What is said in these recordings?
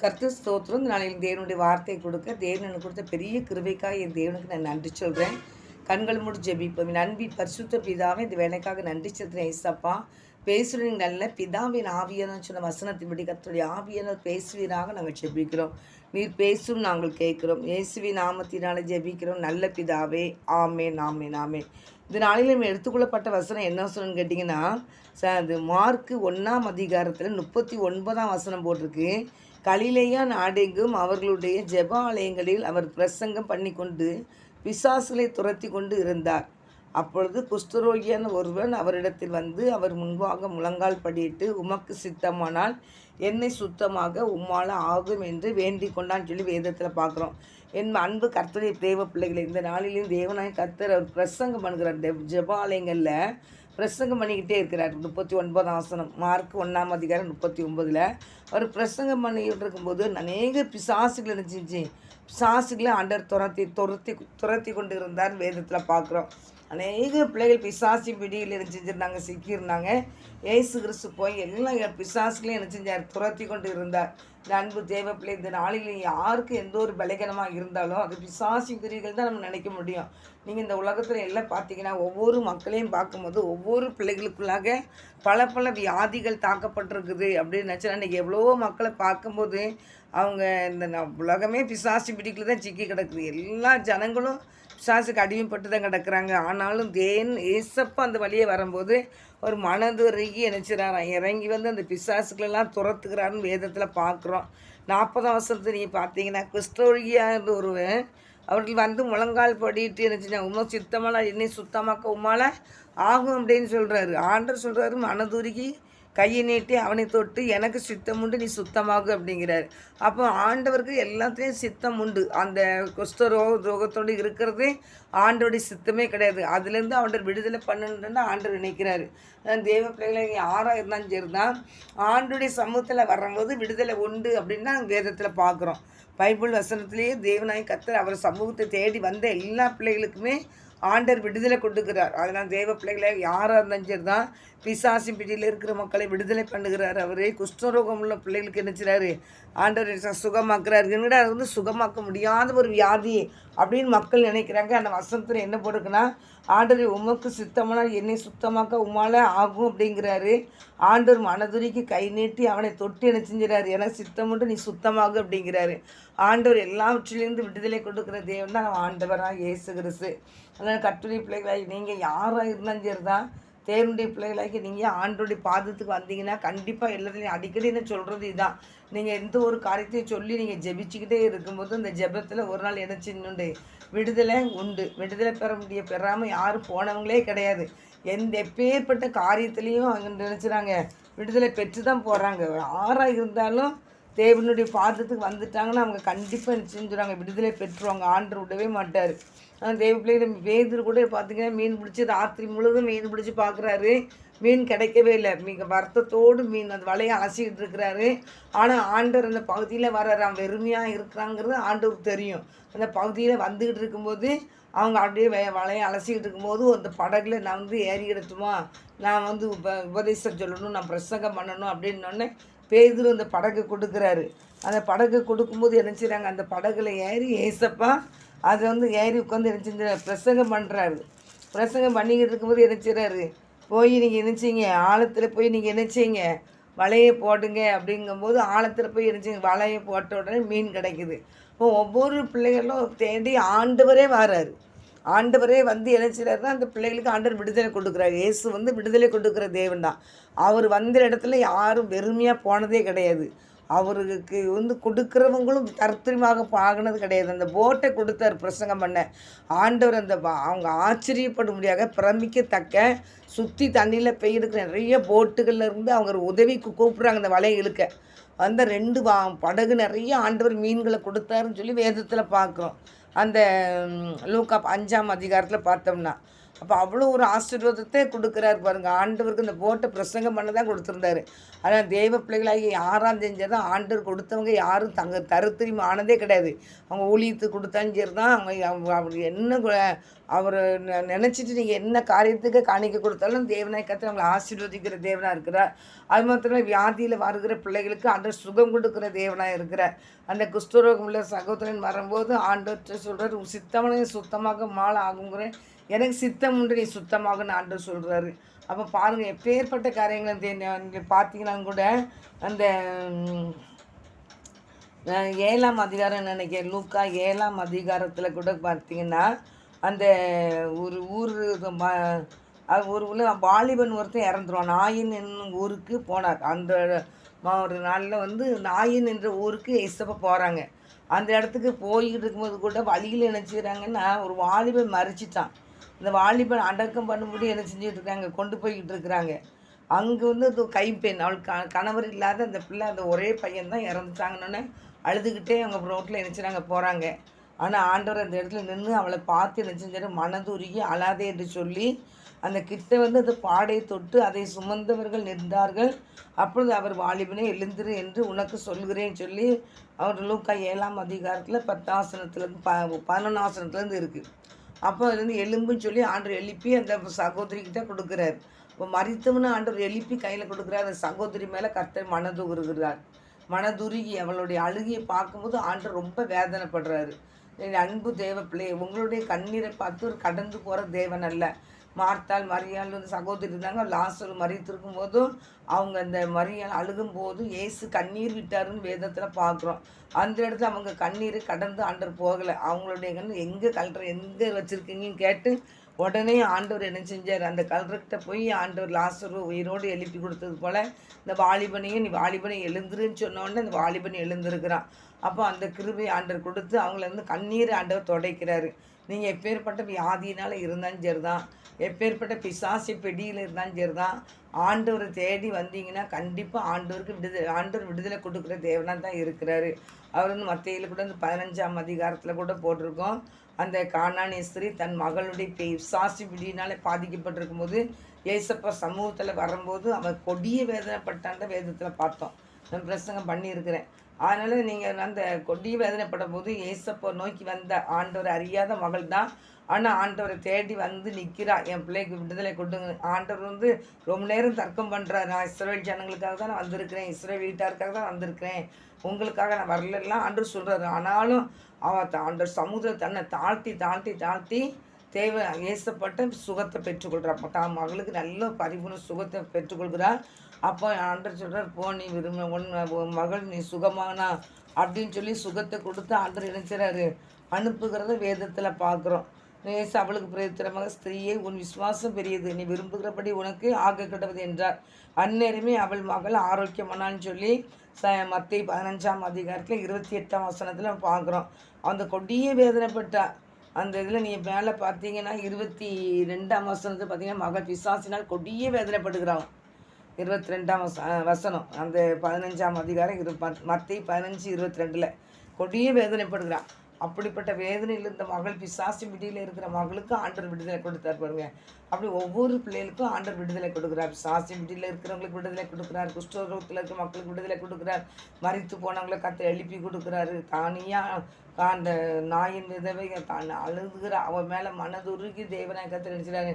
கர்த்தர் ஸ்தோத்திரம். இந்த நாளில் தேவனுடைய வார்த்தை கொடுக்க தேவன் எனக்கு கொடுத்த பெரிய கிருபைக்காக என் தேவனுக்கு நான் நன்றி சொல்கிறேன். கண்கள் மூடி ஜெபிப்போம். என் அன்பின் பரிசுத்த பிதாவே, இந்த வேலைக்காக நன்றி சொல்கிறேன். ஏசப்பா, பேசுகிறீங்க நல்ல பிதாவின் ஆவியானவர் சொன்ன வசனத்தின்படி கர்த்தருடைய ஆவியானவர் பேசுவீராக நாங்கள் ஜெபிக்கிறோம். நீர் பேசும் நாங்கள் கேட்கிறோம். இயேசுவின் நாமத்தினால ஜெபிக்கிறோம் நல்ல பிதாவே. ஆமேன் ஆமேன் ஆமேன். இந்த நாளில் நம்ம எடுத்துக்கொள்ளப்பட்ட வசனம் என்ன வசனம்னு கேட்டிங்கன்னா, அது மார்க்கு 1ஆம் அதிகாரத்தில் 39ஆம் வசனம் போட்டிருக்கு. கலிலேயா நாடெங்கும் அவர்களுடைய ஜெப ஆலயங்களில் அவர் பிரசங்கம் பண்ணி கொண்டு பிசாசுகளை துரத்தி கொண்டு இருந்தார். அப்பொழுது குஷ்டரோகியான ஒருவன் அவரிடத்தில் வந்து அவர் முன்பாக முழங்கால் படியிட்டு, உமக்கு சித்தமானால் என்னை சுத்தமாக உம்மால் ஆகும் என்று வேண்டிக் கொண்டான்னு சொல்லி வேதத்தில் பார்க்குறோம். என் அன்பு கர்த்தருடைய தேவ பிள்ளைகளை, இந்த நாளிலும் தேவனாய் கர்த்தர் அவர் பிரசங்கம் பண்ணுகிறார். ஜெபாலயங்களில் பிரசங்கம் பண்ணிக்கிட்டே இருக்கிறார். 39ஆம் வசனம் மார்க் 1ஆம் அதிகாரம் 39ல் அவர் பிரசங்கம் பண்ணிக்கிட்டு இருக்கும்போது அநேக பிசாசுகள் இருந்துச்சு. பிசாசுகளை ஆண்டவர் துரத்தி கொண்டு இருந்தார் வேதத்தில் பார்க்குறோம். அநேக பிள்ளைகள் பிசாசி பிடியில் செஞ்சுருந்தாங்க, சிக்கியிருந்தாங்க. ஏசு கிறிஸ்து போய் எல்லாம் பிசாசுகளையும் என்ன செஞ்சார், துரத்தி கொண்டு இருந்தார். இந்த அன்பு தேவ பிள்ளை, இந்த நாளில் யாருக்கு எந்த ஒரு பலகீனமாக இருந்தாலும் அது பிசாசி பிரிவுகள் தான் நம்ம நினைக்க முடியும். நீங்கள் இந்த உலகத்தில் எல்லாம் பார்த்தீங்கன்னா ஒவ்வொரு மக்களையும் பார்க்கும்போது ஒவ்வொரு பிள்ளைகளுக்குள்ளாக பல வியாதிகள் தாக்கப்பட்டிருக்குது அப்படின்னு நினச்சா, இன்றைக்கி எவ்வளோ மக்களை பார்க்கும்போது அவங்க இந்த உலகமே பிசாசி பிடிக்கல தான் சிக்கி கிடக்குது. எல்லா ஜனங்களும் பிசாசுக்கு அடிமைப்பட்டு தான் கிடக்குறாங்க. ஆனாலும் ஏசப்பா அந்த வழியே வரும்போது ஒரு மனதுருகி நினச்சிடறாராம், இறங்கி வந்து அந்த பிசாசுகளெல்லாம் துரத்துக்கிறாருன்னு வேதத்தில் பார்க்குறோம். 40ஆம் வசனத்தை நீங்கள் பார்த்தீங்கன்னா, குஷ்டரோகியாக ஒருவன் அவர்கள் வந்து முழங்கால் படிட்டு நினச்சினா, உண்மை சித்தமாக என்னை சுத்தமாக்க உம்மால் ஆகும் அப்படின்னு சொல்கிறாரு. ஆண்டர் சொல்கிறாரு, மனதுருகி கையை நீட்டி அவனை தொட்டு எனக்கு சித்தம் உண்டு, நீ சுத்தமாகும் அப்படிங்கிறார். அப்போ ஆண்டவருக்கு எல்லாத்துலேயும் சித்தம் உண்டு. அந்த குஷ்டரோகத்தோடு இருக்கிறது ஆண்டோடைய சித்தமே கிடையாது. அதுலேருந்து ஆண்டவர் விடுதலை பண்ணணுன்னு ஆண்டவர் நினைக்கிறாரு. தேவ பிள்ளைகளை யாராக இருந்தாலும் சரி தான், ஆண்டுடைய சமூகத்தில் வரும்போது விடுதலை உண்டு அப்படின்னு தான் வேதத்தில் பார்க்குறோம். பைபிள் வசனத்திலேயே தேவனாய் கர்த்தர் அவர் சமூகத்தை தேடி வந்த எல்லா பிள்ளைகளுக்குமே ஆண்டர் விடுதலை கொடுக்குறார். அதனால் தேவ பிள்ளைகளை யாராக இருந்தாலும் சரி தான், பிசாசி பிடியில் இருக்கிற மக்களை விடுதலை பண்ணுகிறார். அவரே குஷ்டரோகம் உள்ள பிள்ளைகளுக்கு நினச்சிறாரு, ஆண்டவர் சுகமாக்குறாரு. என்னடா அது வந்து சுகமாக்க முடியாத ஒரு வியாதி அப்படின்னு மக்கள் நினைக்கிறாங்க. அந்த வசனத்தில் என்ன போட்டிருக்குன்னா, ஆண்டவர் உமக்கு சித்தமானால் என்னை சுத்தமாக்க உம்மால் ஆகும் அப்படிங்கிறாரு. ஆண்டவர் மனதுரிக்கு கை நீட்டி அவனை தொட்டு என்ன செஞ்சுறாரு, எனக்கு சித்தமுண்டு நீ சுத்தமாகும் அப்படிங்கிறாரு. ஆண்டவர் எல்லாவற்றிலேருந்து விடுதலை கொடுக்குற தேவன் தான் ஆண்டவராக இயேசு கிறிஸ்து. அதனால் கர்த்தருடைய பிள்ளைகளாகி நீங்கள் யாராக இருந்தாலும் சரி தான், தேவனுடைய பிள்ளைகளாகி நீங்கள் ஆண்டோடைய பாதத்துக்கு வந்தீங்கன்னா கண்டிப்பாக எல்லாத்துலேயும் அடிக்கடி என்ன சொல்கிறது இதுதான், நீங்கள் எந்த ஒரு காரியத்தையும் சொல்லி நீங்கள் ஜெபிச்சுக்கிட்டே இருக்கும்போது அந்த ஜெபத்தில் ஒரு நாள் என்ன செய்யணுண்டு, விடுதலை உண்டு. விடுதலை பெறாமல் யாரும் போனவங்களே கிடையாது. எப்பேற்பட்ட காரியத்துலேயும் அவங்க நினச்சிறாங்க விடுதலை பெற்று தான் போகிறாங்க. யாராக இருந்தாலும் தேவனுடைய பாதத்துக்கு வந்துட்டாங்கன்னா அவங்க கண்டிப்பாக செஞ்சுறாங்க, விடுதலை பெற்றுவாங்க. ஆண்டவர் விடவே மாட்டார். ஆனால் தேவ பிள்ளைகள் வேதர் கூட பார்த்திங்கன்னா மீன் பிடிச்சி ராத்திரி முழுவதும் மீன் பிடிச்சி பார்க்குறாரு, மீன் கிடைக்கவே இல்லை. மிக வருத்தத்தோடு மீன் அந்த வலையை அலசிக்கிட்டு இருக்கிறாரு. ஆனால் ஆண்டவர் அந்த பகுதியில் வர்றான், வெறுமையாக இருக்கிறாங்கிறது ஆண்டவருக்கு தெரியும். அந்த பகுதியில் வந்துக்கிட்டு இருக்கும்போது அவங்க அப்படியே வலையை அலசிக்கிட்டு இருக்கும்போது அந்த படகுல நான் வந்து ஏறி எடுத்துமா, நான் வந்து உபதேசம் சொல்லணும், நான் பிரசங்கம் பண்ணணும் அப்படின்னோடனே பேதுரு அந்த படகு கொடுக்குறாரு. அந்த படகு கொடுக்கும்போது என்ன செய்கிறாங்க, அந்த படகுல ஏறி ஏசப்பா அதை வந்து ஏறி உட்காந்து என்ன செஞ்சார், பிரசங்கம் பண்ணுறாரு. பிரசங்கம் பண்ணிக்கிட்டு இருக்கும்போது என்ன செய்கிறாரு, போய் நீங்கள் நினச்சிங்க ஆழத்தில் போய் நீங்கள் நினச்சிங்க வலையை போடுங்க அப்படிங்கும்போது ஆழத்தில் போய் நினச்சிங்க வலையை போட்ட உடனே மீன் கிடைக்குது. இப்போ ஒவ்வொரு பிள்ளைகளும் தேடி ஆண்டவரே வராரு. ஆண்டவரே வந்து என்ன செய்கிறாருன்னா அந்த பிள்ளைகளுக்கு ஆண்டவர் விடுதலை கொடுக்குறாரு. இயேசு வந்து விடுதலை கொடுக்குற தேவன் தான். அவர் வந்த இடத்துல யாரும் வெறுமையாக போனதே கிடையாது. அவருக்கு வந்து கொடுக்குறவங்களும் தர்த்தமாக ஆகினது கிடையாது. அந்த போட்டை கொடுத்தார் பிரசங்கம் பண்ண. ஆண்டவர் அந்த அவங்க ஆச்சரியப்படும்படியாக பிரமிக்கத்தக்க சுற்றி தண்ணியில் பெய்யெடுக்கிற நிறைய போட்டுகளில் இருந்து அவங்க உதவிக்கு கூப்பிட்றாங்க அந்த வலையை இழுக்க. அந்த 2 படகு நிறைய ஆண்டவர் மீன்களை கொடுத்தாருன்னு சொல்லி வேதத்தில் பார்க்குறோம். அந்த லூக்கா 5ஆம் அதிகாரத்தில் பார்த்தோம்னா அப்போ அவ்வளோ ஒரு ஆசீர்வாதத்தை கொடுக்குறாரு பாருங்க. ஆண்டவருக்கு இந்த போட்ட பிரசங்கம் பண்ண தான் கொடுத்துருந்தாரு. ஆனால் தேவ பிள்ளைகளாகி யாராம் செஞ்சதான் ஆண்டவர் கொடுத்தவங்க யாரும் தருத்திரியம் ஆனதே கிடையாது. அவங்க ஊழியத்துக்கு கொடுத்தாலும் சரி தான், அவர் என்ன அவர் நினச்சிட்டு நீங்கள் என்ன காரியத்துக்கு காணிக்க கொடுத்தாலும் தேவனாய் கர்த்தர் அவங்களை ஆசீர்வதிக்கிற தேவனாக இருக்கிறார். அது மாத்திரம் வியாதியில் வருகிற பிள்ளைகளுக்கு ஆண்டவர் சுகம் கொடுக்குற தேவனாக இருக்கிறார். அந்த குஷ்டரோகம் உள்ள சகோதரன் வரும்போது ஆண்டவர் சொல்கிறார், சித்தவனையும் சுத்தமாக மாலை ஆகுங்கிற எனக்கு சித்தம் உண்டு, நீ சுத்தமாகன்னு ஆண்டவர் சொல்கிறாரு. அப்போ பாருங்கள், எப்பேற்பட்ட காரியங்களை நீங்கள் பார்த்தீங்கன்னா கூட அந்த 7ஆம் அதிகாரம் நினைக்கிறேன், லூக்கா 7ஆம் அதிகாரத்தில் கூட பார்த்தீங்கன்னா அந்த ஒரு ஊர் ஒரு உள்ள வாலிபன் ஒருத்தன் இறந்துருவான். நாயின் என்னும் ஊருக்கு போனார். அந்த ஒரு நாளில் நாயின் என்ற ஊருக்கு இயேசப்பா போகிறாங்க. அந்த இடத்துக்கு போய்கிட்டு இருக்கும்போது கூட வழியில் என்ன செய்கிறாங்கன்னா, ஒரு வாலிபன் மறிச்சிட்டான். அந்த வாலிபன் அடக்கம் பண்ணும்படி என்ன செஞ்சுட்டு இருக்காங்க, கொண்டு போய்கிட்டு இருக்கிறாங்க. அங்கே அது கைப்பெண், அவளுக்கு கணவர் இல்லாத அந்த பிள்ளை, அந்த ஒரே பையன் தான் இறந்துட்டாங்கன்னு அழுதுகிட்டே அவங்க ரோட்டில் என்ன செய்கிறாங்க, போகிறாங்க. ஆனால் ஆண்டவர் அந்த இடத்துல நின்று அவளை பார்த்து என்ன செஞ்சார், மனதுருகி அழாதே என்று சொல்லி அந்த கிட்ட அந்த பாடையை தொட்டு அதை சுமந்தவர்கள் நின்றார்கள். அப்பொழுது அவர் வாலிபனே எழுந்திரு என்று உனக்கு சொல்கிறேன்னு சொல்லி அவர் லூக்கா 7ஆம் அதிகாரத்தில் 10 ஆசனத்துலேருந்து 11 ஆசனத்துலேருந்து இருக்குது. அப்போ அதுலேருந்து எலும்புன்னு சொல்லி ஆண்டவர் எழுப்பி அந்த சகோதரிக்கிட்ட கொடுக்குறார். இப்போ மரித்தவனை ஆண்டவர் எழுப்பி கையில் கொடுக்குறார். அந்த சகோதரி மேலே கர்த்தர் மனதுருகிறார். மனதுருகி அவளுடைய அழுகையை பார்க்கும்போது ஆண்டவர் ரொம்ப வேதனைப்படுறாரு. அன்பு தேவ பிள்ளை, உங்களுடைய கண்ணீரை பார்த்து ஒரு கடந்து போகிற தேவன் அல்ல. மார்த்தாள் மரியாள் சகோதரி இருந்தாங்க. லாசரு மரித்திருக்கும் போதும் அவங்க அந்த மரியாள் அழுகும்போது இயேசு கண்ணீர் விட்டாருன்னு வேதத்தில் பார்க்குறோம். அந்த இடத்துல அவங்க கண்ணீரை கடந்து ஆண்டவர் போகலை. அவங்களுடைய கண்ணு எங்கே எங்கே வச்சுருக்கீங்கன்னு கேட்டு உடனே ஆண்டவர் என்ன செஞ்சார், அந்த கல்றக்கிட்ட போய் ஆண்டவர் லாசரு உயிரோடு எழுப்பி கொடுத்தது போல் இந்த வாலிபனையும், நீ வாலிபனை எழுந்துருன்னு சொன்னோடனே அந்த வாலிபனை எழுந்திருக்கிறான். அப்போ அந்த கிருபை ஆண்டவர் கொடுத்து அவங்கள கண்ணீரை ஆண்டவர் துடைக்கிறாரு. நீங்கள் எப்பேற்பட்ட வியாதியினால் இருந்தாலும் சரி தான், எப்பேற்பட்ட பிசாசி பெடியில் இருந்தாலும் சரி தான், ஆண்டவரை தேடி வந்தீங்கன்னா கண்டிப்பாக ஆண்டவர் விடுதலை கொடுக்குற தேவனாக தான் இருக்கிறாரு. அவர் மத்தேயில கூட 15ஆம் அதிகாரத்தில் கூட போட்டிருக்கோம். அந்த கானானிய ஸ்திரீ தன் மகளுடைய பிசாசி பிடியினால் பாதிக்கப்பட்டிருக்கும் போது ஏசப்பா சமூகத்தில் வரும்போது அவன் கொடிய வேதனைப்பட்டான்ற வேதத்தில் பார்த்தோம். நான் பிரசங்கம் பண்ணியிருக்கிறேன். அதனால் நீங்கள் அந்த கொடிய வேதனைப்படும் போது ஏசப்பா நோக்கி வந்த ஆண்டவரை அறியாத மகள் தான். ஆனால் ஆண்டவரை தேடி நிற்கிறா, என் பிள்ளைக்கு விடுதலை கொடுங்க. ஆண்டவர் ரொம்ப நேரம் தர்க்கம் பண்ணுறாரு. நான் இஸ்ரவேல் ஜனங்களுக்காக தான் நான் வந்திருக்கிறேன், இஸ்ரவேல் வீட்டாருக்காக தான் வந்திருக்கிறேன், உங்களுக்காக நான் வரலாம் ஆண்டவர் சொல்கிறாரு. ஆனாலும் ஆண்டவர் சமுதிரம் தன்னை தாழ்த்தி தாழ்த்தி தாழ்த்தி ஏசப்பட்ட சுகத்தை பெற்றுக்கொள்கிறார். தான் மகளுக்கு நல்ல பரிபூர்ண சுகத்தை பெற்றுக்கொள்கிறார். அப்போ ஆண்டவர் சொல்கிறார், போ நீ உன் மகள் நீ சுகமானா அப்படின்னு சொல்லி சுகத்தை கொடுத்து ஆண்டவர் நினைச்சாரு அனுப்புகிறத வேதத்தில் பார்க்குறோம். நேச அவளுக்கு பிரயோத்திரமாக ஸ்திரீயை உன் விசுவாசம் பெரியது, நீ விரும்புகிறபடி உனக்கு ஆக கிடவது என்றார். அந்நேரமே அவள் மகள் ஆரோக்கியமானான்னு சொல்லி மத்தேயு 15ஆம் அதிகாரத்தில் 28ஆம் வசனத்தில் பார்க்குறோம். அந்த கொடிய வேதனைப்பட்டா. அந்த இதில் நீங்கள் மேலே பார்த்தீங்கன்னா 22ஆம் வசனத்தில் பார்த்தீங்கன்னா மகள் பிசாசினால் கொடிய வேதனைப்படுகிறான். 22ஆம் வசனம் அந்த 15ஆம் அதிகாரம் மத்தேயு 15:22 கொடிய வேதனைப்படுகிறான். அப்படிப்பட்ட வேதனையில் இருந்த மகள் பிசாசி விடியில் இருக்கிற மகளுக்கு ஆண்டவர் விடுதலை கொடுத்தார் பாருங்க. அப்படி ஒவ்வொரு பிள்ளைகளுக்கும் ஆண்டவர் விடுதலை கொடுக்குறார். பிசாசி விடியில் இருக்கிறவங்களுக்கு விடுதலை கொடுக்குறார். குஷ்டரோகத்தில் இருக்கிற மக்களுக்கு விடுதலை கொடுக்குறார். மரித்து போனவங்களை கத்தை எழுப்பி கொடுக்குறாரு. தானியாக அந்த நாயின் விதவை அழுதுகிற அவன் மேலே மனதுருகி தேவனாய் கத்தை நினைச்சாரு.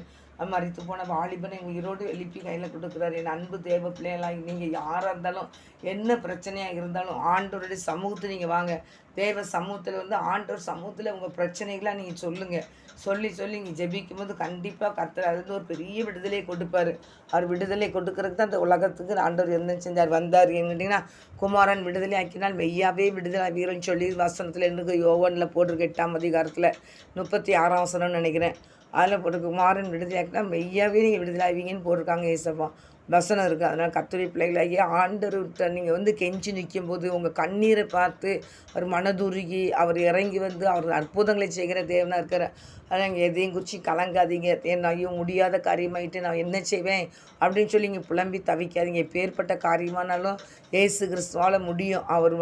மரித்து போன வாலிபனை உயிரோடு எழுப்பி கையில் கொடுக்குறாரு. என் அன்பு தேவ பிள்ளைகளாக நீங்கள் யாராக இருந்தாலும் என்ன பிரச்சனையாக இருந்தாலும் ஆண்டவருடைய சமூகத்தை நீங்கள் வாங்க. தேவ சமூகத்தில் ஆண்டவர் சமூகத்தில் உங்கள் பிரச்சனைகளாக நீங்கள் சொல்லுங்கள். சொல்லி நீங்கள் ஜெபிக்கும் போது கண்டிப்பாக கர்த்தர் அது ஒரு பெரிய விடுதலையை கொடுப்பார். அவர் விடுதலை கொடுக்கறதுக்கு தான் அந்த உலகத்துக்கு ஆண்டவர் என்ன செஞ்சார், வந்தார். என்னட்டிங்கன்னா குமாரன் விடுதலை ஆக்கினால் மெய்யாவே விடுதலை வீரன் சொல்லி வசனத்தில் எனக்கு யோவானில் போட்டிருக்கு 8ஆம் அதிகாரத்தில் 36ஆம் வசனம்னு நினைக்கிறேன். அதில் போட்டு குமாரன் விடுதலை ஆக்கினா மெய்யாவே நீங்கள் விடுதலை ஆவீங்கன்னு போட்டிருக்காங்க ஏசப்பா. வசனம் இருக்குது. அதனால் கர்த்தருடைய பிள்ளைகளாகிய ஆண்டவர்கிட்ட நீங்கள் கெஞ்சி நிற்கும்போது உங்கள் கண்ணீரை பார்த்து அவர் மனதுருகி அவர் இறங்கி அவர் அற்புதங்களை செய்கிற தேவனாக இருக்கிற. அதனால் நீங்கள் எதையும் குறித்து கலங்காதீங்க. ஐயோ முடியாத காரியமாயிட்டு நான் என்ன செய்வேன் அப்படின்னு சொல்லி இங்கே புலம்பி தவிக்காதீங்க. எப்பேற்பட்ட காரியமானாலும் இயேசு கிறிஸ்துவால் முடியும். அவர்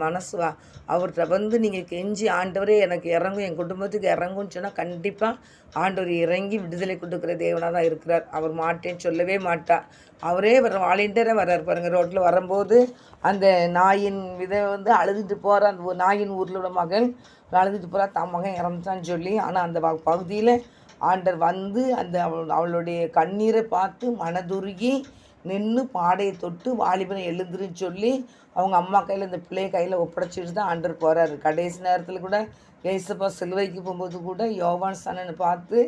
மனசு அவர்கிட்ட நீங்கள் கெஞ்சி ஆண்டவரே எனக்கு இறங்கும், என் குடும்பத்துக்கு இறங்கும்னு சொன்னால் கண்டிப்பாக ஆண்டவர் இறங்கி விடுதலை கொடுக்குற தேவனாக தான் இருக்கிறார். அவர் மாட்டேன்னு சொல்லவே மாட்டார். அவரே வாலண்டியராக வர்றார் பாருங்கள். ரோட்டில் வரும்போது அந்த நாயின் விதை அழுதுட்டு போகிற அந்த நாயின் ஊரில் உள்ள மகன் அழுதுட்டு போகிறா, தன் மகன் இறந்துட்டான்னு சொல்லி. ஆனால் அந்த பகுதியில் ஆண்டவர் அந்த அவளுடைய கண்ணீரை பார்த்து மனதுருகி நின்று பாடையை தொட்டு வாலிபனை எழுந்துருன்னு சொல்லி அவங்க அம்மா கையில் இந்த பிள்ளைய கையில் ஒப்படைச்சிட்டு தான் ஆண்டவர் போகிறாரு. கடைசி நேரத்தில் கூட ஏசப்பா சிலுவைக்கு போகும்போது கூட யோவான் சனன்னு பார்த்து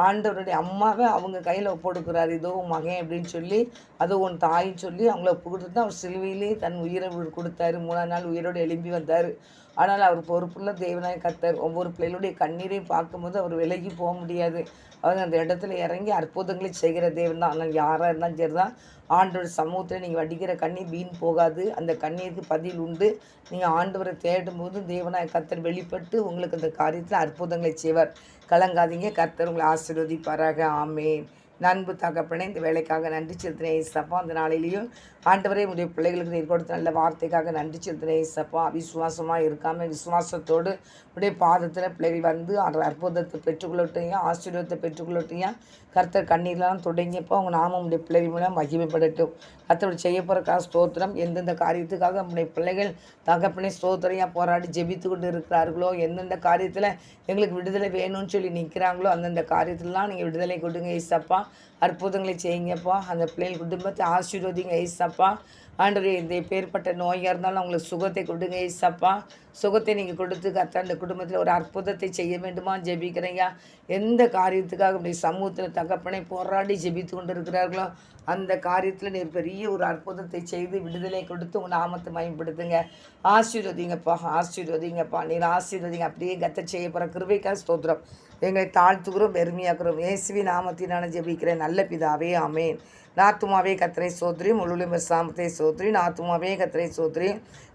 ஆண்டவருடைய அம்மாவை அவங்க கையில் ஒப்படுக்கிறார். இதோ மகன் அப்படின்னு சொல்லி, அதோ உன் தாயின்னு சொல்லி அவங்கள ஒப்பு கொடுத்து தான் அவர் சிலுவையிலே தன் உயிரை கொடுத்தாரு. 3ஆம் நாள் உயிரோடு எழும்பி வந்தார். ஆனால் அவர் பொறுப்புள்ள தேவனாய் கர்த்தர். ஒவ்வொரு பிள்ளைகளுடைய கண்ணீரையும் பார்க்கும்போது அவர் விலகி போக முடியாது. அவர் அந்த இடத்துல இறங்கி அற்புதங்களை செய்கிற தேவன் தான். ஆனால் யாராக இருந்தாலும் சரி தான், ஆண்டவர் சமூகத்தில் நீங்கள் வடிக்கிற கண்ணீர் வீண் போகாது. அந்த கண்ணீருக்கு பதில் உண்டு. நீங்கள் ஆண்டவரை தேடும்போது தேவனாய் கர்த்தர் வெளிப்பட்டு உங்களுக்கு அந்த காரியத்தில் அற்புதங்களை செய்வார். கலங்காதீங்க. கர்த்தர் உங்களை ஆசீர்வதிப்பாராக. ஆமேன். நண்பு தகப்பனே, இந்த வேலைக்காக நன்றி செலுத்தினேன் ஏசப்பா. அந்த நாளிலேயும் ஆண்டவரே உடைய பிள்ளைகளுக்கு நீர் கொடுத்த நல்ல வார்த்தைக்காக நன்றி செலுத்தினேன் ஏசப்பா. விசுவாசமாக இருக்காமல் விசுவாசத்தோடு உடைய பாதத்தில் பிள்ளைகள் அற்புதத்தை பெற்றுக்கொள்ளட்டையா, ஆசீர்வாதத்தை பெற்றுக்கொள்ளட்டையா. கர்த்தர் கண்ணீர்லாம் தொடங்கியப்போ அவங்க நாமம் உடைய பிள்ளைகள் மூலம் மகிமைப்படட்டும். கர்த்தர் செய்ய போகிற ஸ்தோத்திரம். எந்தெந்த காரியத்துக்காக நம்முடைய பிள்ளைகள் தகப்பனே ஸ்தோத்திரையாக போராடி ஜெபித்து கொண்டு இருக்கிறார்களோ, எந்தெந்த காரியத்தில் எங்களுக்கு விடுதலை வேணும்னு சொல்லி நிற்கிறாங்களோ அந்தந்த காரியத்திலலாம் நீங்கள் விடுதலை கொடுங்க ஏசப்பா. அற்புதங்களை செய்யுங்கப்பா. அந்த பிள்ளைகள் குடும்பத்தை ஆசீர்வதிங்க ஏசப்பா. ஆண்டவரே, இந்த பேர்பட்ட நோயாக இருந்தாலும் அவங்களுக்கு சுகத்தை கொடுங்க ஏசப்பா. சுகத்தை நீங்கள் கொடுத்து கர்த்தர் அந்த குடும்பத்தில் ஒரு அற்புதத்தை செய்ய வேண்டுமா ஜெபிக்கிறீங்க. எந்த காரியத்துக்காக அப்படி சமூகத்தில் தகப்பனை போராடி ஜெபித்து கொண்டு இருக்கிறார்களோ அந்த காரியத்தில் நீர் பெரிய ஒரு அற்புதத்தை செய்து விடுதலை கொடுத்து உங்கள் நாமத்தை மயப்படுத்துங்க. ஆசீர்வதிங்கப்பா, ஆசீர்வதிங்கப்பா. நீர் ஆசீர்வதிங்க. அப்படியே கர்த்தர் செய்ய போகிற கிருபைக்காக ஸ்தோத்திரம். எங்களை தாழ்த்துகிறோம், பெருமையாக்குறோம். இயேசுவின் நாமத்தினால ஜெபிக்கிறேன் நல்ல பிதாவே. ஆமேன். நாத்துமாவே கர்த்தரை சோத்ரி, முழுமை சாமத்தை சோத்ரி. நாத்துமாவே கர்த்தரை சோத்ரி.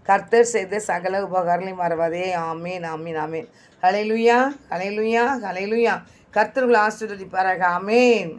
கர்த்தர் செய்த சகல உபகாரங்களையும் மறவாதே. ஆமேன், ஆமீன், ஆமேன். ஹல்லேலூயா, ஹல்லேலூயா, ஹல்லேலூயா. கர்த்தர் உங்களை ஆசீர்வதிப்பாராக. ஆமேன்.